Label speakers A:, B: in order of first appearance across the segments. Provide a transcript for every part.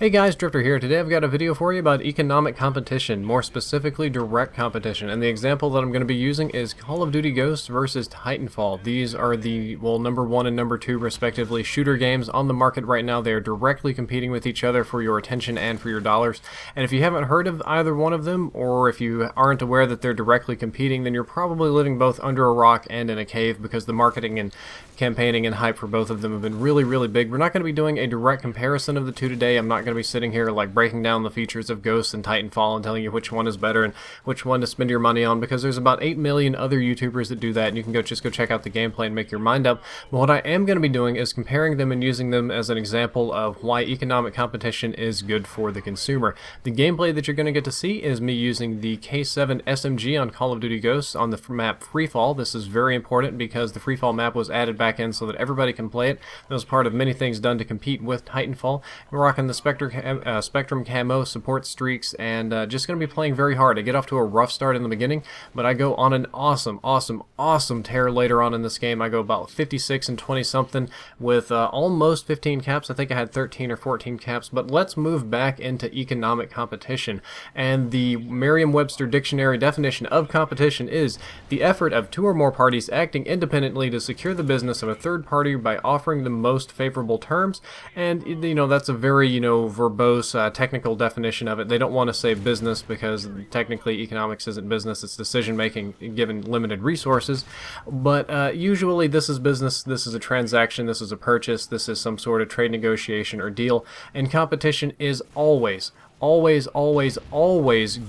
A: Hey guys, Drifter here. Today I've got a video for you about economic competition, more specifically direct competition, and the example that I'm going to be using is Call of Duty Ghosts versus Titanfall. These are the, well, number 1 and number 2 respectively shooter games on the market right now. They are directly competing with each other for your attention and for your dollars, and if you haven't heard of either one of them, or if you aren't aware that they're directly competing, then you're probably living both under a rock and in a cave, because the marketing and campaigning and hype for both of them have been really big. We're not going to be doing a direct comparison of the two today. I'm not going to be sitting here like breaking down the features of Ghosts and Titanfall and telling you which one is better and which one to spend your money on, because there's about 8 million other YouTubers that do that, and you can just go check out the gameplay and make your mind up. But what I am going to be doing is comparing them and using them as an example of why economic competition is good for the consumer. The gameplay that you're going to get to see is me using the K7 SMG on Call of Duty Ghosts on the map Freefall. This is very important because the Freefall map was added back in so that everybody can play it. That was part of many things done to compete with Titanfall. We're rocking the Spectrum camo, support streaks, and just going to be playing very hard. I get off to a rough start in the beginning, but I go on an awesome tear later on in this game. I go about 56 and 20 something with almost 15 caps. I think I had 13 or 14 caps, but let's move back into economic competition. And the Merriam-Webster dictionary definition of competition is the effort of 2 or more parties acting independently to secure the business of a third party by offering the most favorable terms. And you know, that's a very verbose technical definition of it. They don't want to say business because technically economics isn't business, it's decision making given limited resources, but usually this is business. This is a transaction, this is a purchase, this is some sort of trade negotiation or deal, and competition is always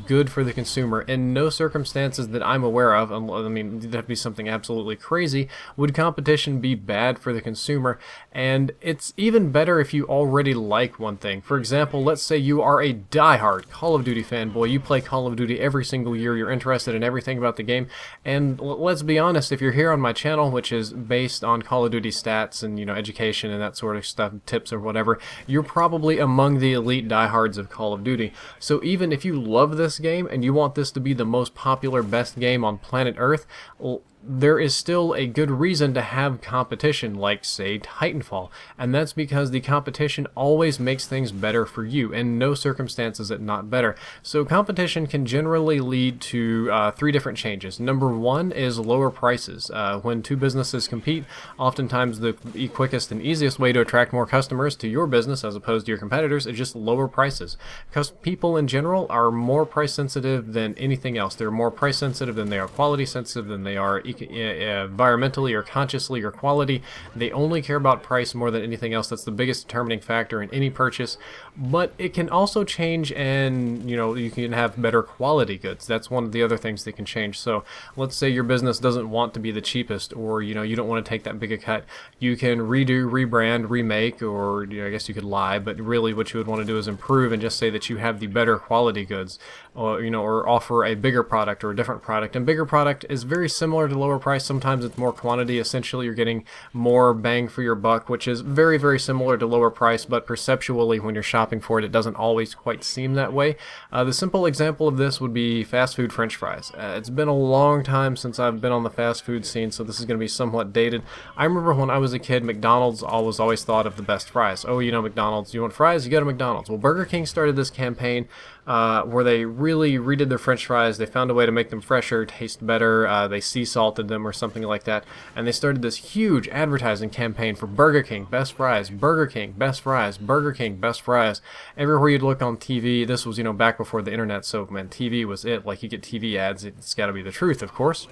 A: good for the consumer. In no circumstances that I'm aware of, I mean, that'd be something absolutely crazy, would competition be bad for the consumer. And it's even better if you already like one thing. For example, let's say you are a diehard Call of Duty fanboy. You play Call of Duty every single year. You're interested in everything about the game. And let's be honest, if you're here on my channel, which is based on Call of Duty stats and education and that sort of stuff, tips or whatever, you're probably among the elite diehards of Call of Duty. So even if you love this game and you want this to be the most popular, best game on planet Earth, well, there is still a good reason to have competition, like, say, Titanfall. And that's because the competition always makes things better for you. In no circumstance is it not better. So competition can generally lead to 3 different changes. Number 1 is lower prices. When 2 businesses compete, oftentimes the quickest and easiest way to attract more customers to your business as opposed to your competitors is just lower prices. Because people in general are more price sensitive than anything else. They're more price sensitive than they are quality sensitive, than they are environmentally or consciously or quality. They only care about price more than anything else. That's the biggest determining factor in any purchase. But it can also change, and you can have better quality goods. That's one of the other things that can change. So let's say your business doesn't want to be the cheapest, or you don't want to take that big a cut. You can redo, rebrand, remake, or I guess you could lie, but really what you would want to do is improve and just say that you have the better quality goods, or offer a bigger product or a different product. And bigger product is very similar to lower price. Sometimes it's more quantity. Essentially, you're getting more bang for your buck, which is very similar to lower price, but perceptually when you're shopping for it, it doesn't always quite seem that way. The simple example of this would be fast food French fries. It's been a long time since I've been on the fast food scene, so this is going to be somewhat dated. I remember when I was a kid, McDonald's always thought of the best fries. Oh, McDonald's, you want fries? You go to McDonald's. Well, Burger King started this campaign where they really redid their French fries. They found a way to make them fresher, taste better. They sea salted them or something like that, and they started this huge advertising campaign for Burger King best fries, Burger King best fries, Burger King best fries. Everywhere you'd look on TV, this was back before the internet, so man, TV was it. Like, you get TV ads, it's got to be the truth, of course.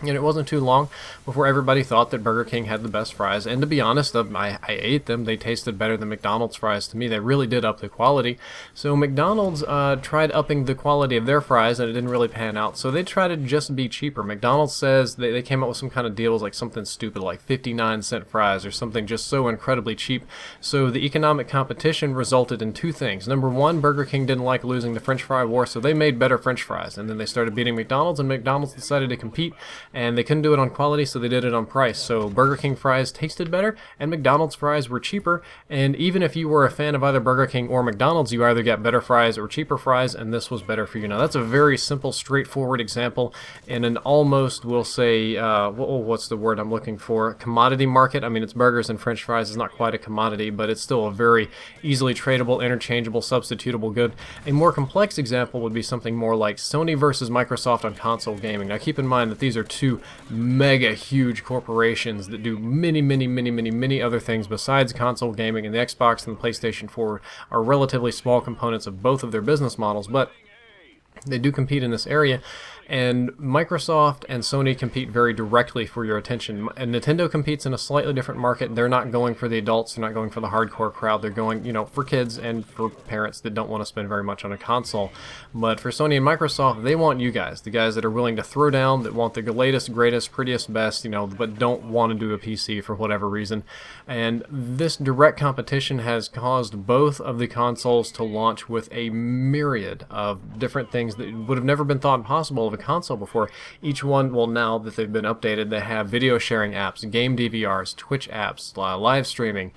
A: And it wasn't too long before everybody thought that Burger King had the best fries. And to be honest, I ate them. They tasted better than McDonald's fries to me. They really did up the quality. So McDonald's tried upping the quality of their fries, and it didn't really pan out. So they tried to just be cheaper. McDonald's says they came up with some kind of deals, like something stupid like 59-cent fries or something just so incredibly cheap. So the economic competition resulted in 2 things. Number 1, Burger King didn't like losing the French fry war, so they made better French fries. And then they started beating McDonald's, and McDonald's decided to compete. and they couldn't do it on quality, so they did it on price. So Burger King fries tasted better, and McDonald's fries were cheaper, and even if you were a fan of either Burger King or McDonald's, you either got better fries or cheaper fries, and this was better for you. Now, that's a very simple, straightforward example in an almost, we'll say, what's the word I'm looking for? Commodity market. I mean, it's burgers and French fries. It's not quite a commodity, but it's still a very easily tradable, interchangeable, substitutable good. A more complex example would be something more like Sony versus Microsoft on console gaming. Now, keep in mind that these are two mega huge corporations that do many other things besides console gaming, and the Xbox and the PlayStation 4 are relatively small components of both of their business models, but they do compete in this area, and Microsoft and Sony compete very directly for your attention. And Nintendo competes in a slightly different market. They're not going for the adults, they're not going for the hardcore crowd, they're going, for kids and for parents that don't want to spend very much on a console. But for Sony and Microsoft, they want you guys, the guys that are willing to throw down, that want the latest, greatest, prettiest, best, but don't want to do a PC for whatever reason. And this direct competition has caused both of the consoles to launch with a myriad of different things that would have never been thought possible of a console before. Each one, well, now that they've been updated, they have video sharing apps, game DVRs, Twitch apps, live streaming,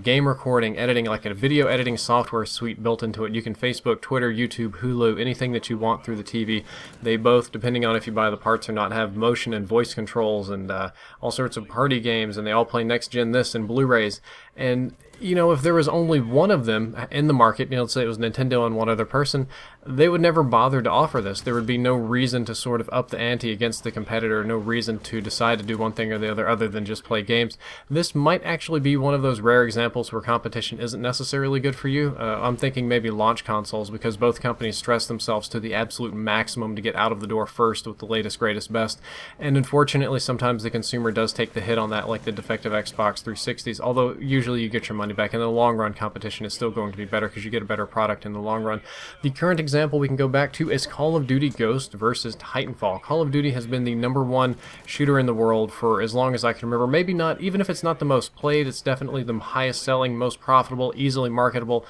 A: game recording, editing, like a video editing software suite built into it. You can Facebook, Twitter, YouTube, Hulu, anything that you want through the TV. They both, depending on if you buy the parts or not, have motion and voice controls and all sorts of party games, and they all play next gen this and Blu-rays. And if there was only one of them in the market, let's say it was Nintendo and one other person, they would never bother to offer this. There would be no reason to sort of up the ante against the competitor, no reason to decide to do one thing or the other than just play games. This might actually be one of those rare examples where competition isn't necessarily good for you. I'm thinking maybe launch consoles, because both companies stress themselves to the absolute maximum to get out of the door first with the latest, greatest, best. And unfortunately, sometimes the consumer does take the hit on that, like the defective Xbox 360s, although usually you get your money back. In the long run, competition is still going to be better because you get a better product in the long run. The current example we can go back to is Call of Duty Ghosts versus Titanfall. Call of Duty has been the #1 shooter in the world for as long as I can remember. Maybe not, even if it's not the most played, it's definitely the highest selling, most profitable, easily marketable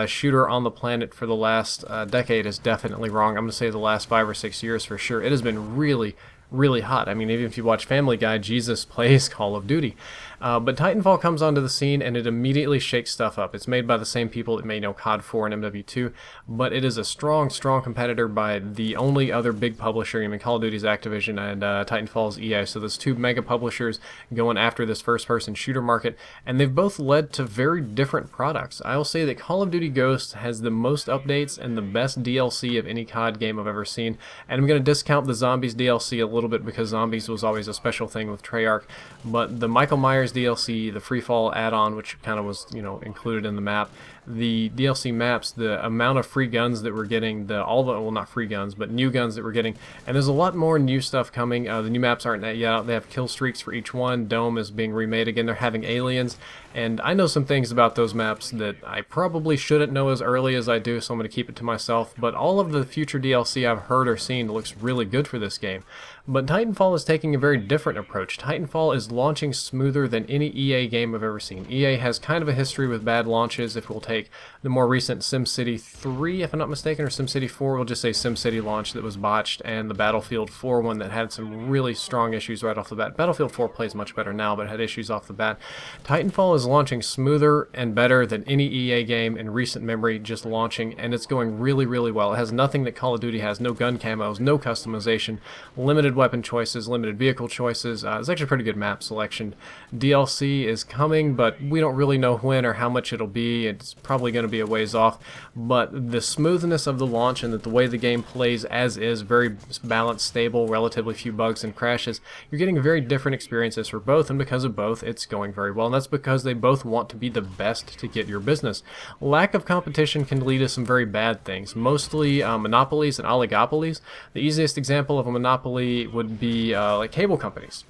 A: shooter on the planet for the last decade is definitely wrong. I'm going to say the last 5 or 6 years for sure. It has been really hot. I mean, even if you watch Family Guy, Jesus plays Call of Duty. But Titanfall comes onto the scene and it immediately shakes stuff up. It's made by the same people that made CoD 4 and MW2, but it is a strong competitor by the only other big publisher. I mean, Call of Duty's Activision and Titanfall's EA, so there's two mega publishers going after this first-person shooter market, and they've both led to very different products. I will say that Call of Duty Ghosts has the most updates and the best DLC of any COD game I've ever seen, and I'm going to discount the Zombies DLC a little bit because Zombies was always a special thing with Treyarch, but the Michael Myers DLC, the Freefall add-on, which kind of was, included in the map, the DLC maps, the amount of free guns that we're getting, well, not free guns, but new guns that we're getting, and there's a lot more new stuff coming. The new maps aren't yet out. They have kill streaks for each one. Dome is being remade again. They're having aliens, and I know some things about those maps that I probably shouldn't know as early as I do, so I'm going to keep it to myself, but all of the future DLC I've heard or seen looks really good for this game. But Titanfall is taking a very different approach. Titanfall is launching smoother than any EA game I've ever seen. EA has kind of a history with bad launches. If we'll take the more recent SimCity 3, if I'm not mistaken, or SimCity 4, we'll just say SimCity launch that was botched, and the Battlefield 4 one that had some really strong issues right off the bat. Battlefield 4 plays much better now, but had issues off the bat. Titanfall is launching smoother and better than any EA game in recent memory, just launching, and it's going really well. It has nothing that Call of Duty has. No gun camos, no customization, limited weapon choices, limited vehicle choices. It's actually a pretty good map selection. DLC is coming, but we don't really know when or how much it'll be. It's probably going to be a ways off, but the smoothness of the launch and that the way the game plays as is, very balanced, stable, relatively few bugs and crashes, you're getting very different experiences for both, and because of both, it's going very well, and that's because they both want to be the best to get your business. Lack of competition can lead to some very bad things, mostly monopolies and oligopolies. The easiest example of a monopoly would be like cable companies.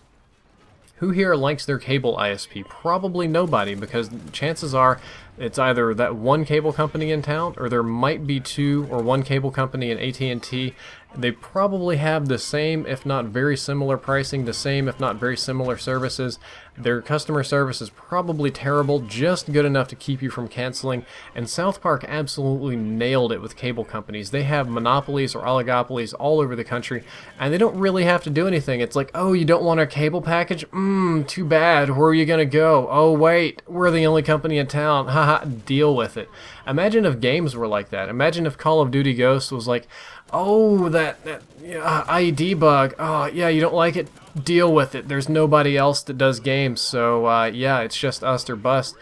A: Who here likes their cable ISP? Probably nobody, because chances are It's either that one cable company in town, or there might be two or one cable company in AT&T. They probably have the same, if not very similar pricing, the same, if not very similar services. Their customer service is probably terrible, just good enough to keep you from canceling. And South Park absolutely nailed it with cable companies. They have monopolies or oligopolies all over the country, and they don't really have to do anything. It's like, oh, you don't want our cable package? Too bad. Where are you going to go? Oh, wait, we're the only company in town. Haha, deal with it. Imagine if games were like that. Imagine if Call of Duty Ghosts was like, oh, that IED bug. Oh, yeah, you don't like it? Deal with it. There's nobody else that does games, so yeah, it's just us or bust.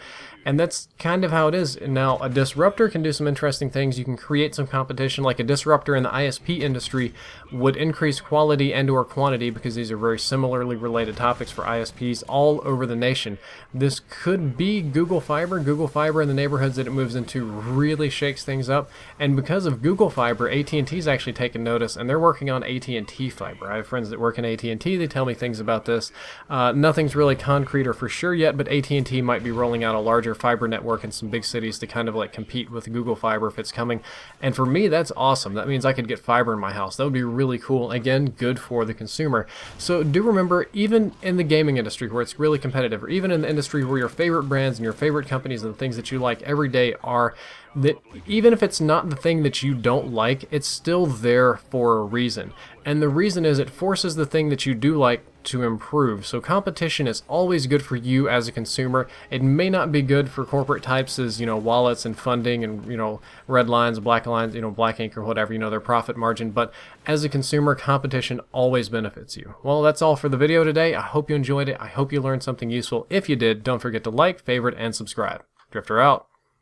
A: And that's kind of how it is. Now, a disruptor can do some interesting things. You can create some competition, like a disruptor in the ISP industry would increase quality and or quantity, because these are very similarly related topics for ISPs all over the nation. This could be Google Fiber. Google Fiber in the neighborhoods that it moves into really shakes things up. And because of Google Fiber, AT&T's actually taken notice, and they're working on AT&T Fiber. I have friends that work in AT&T. They tell me things about this. Nothing's really concrete or for sure yet, but AT&T might be rolling out a larger fiber network in some big cities to kind of like compete with Google Fiber if it's coming. And for me, that's awesome. That means I could get fiber in my house. That would be really cool. Again, good for the consumer. So do remember, even in the gaming industry where it's really competitive, or even in the industry where your favorite brands and your favorite companies and the things that you like every day are, that even if it's not the thing that you don't like, it's still there for a reason. And the reason is it forces the thing that you do like to improve. So competition is always good for you as a consumer. It may not be good for corporate types as, wallets and funding and, red lines, black lines, black ink or whatever, their profit margin. But as a consumer, competition always benefits you. Well, that's all for the video today. I hope you enjoyed it. I hope you learned something useful. If you did, don't forget to like, favorite, and subscribe. Drifter out.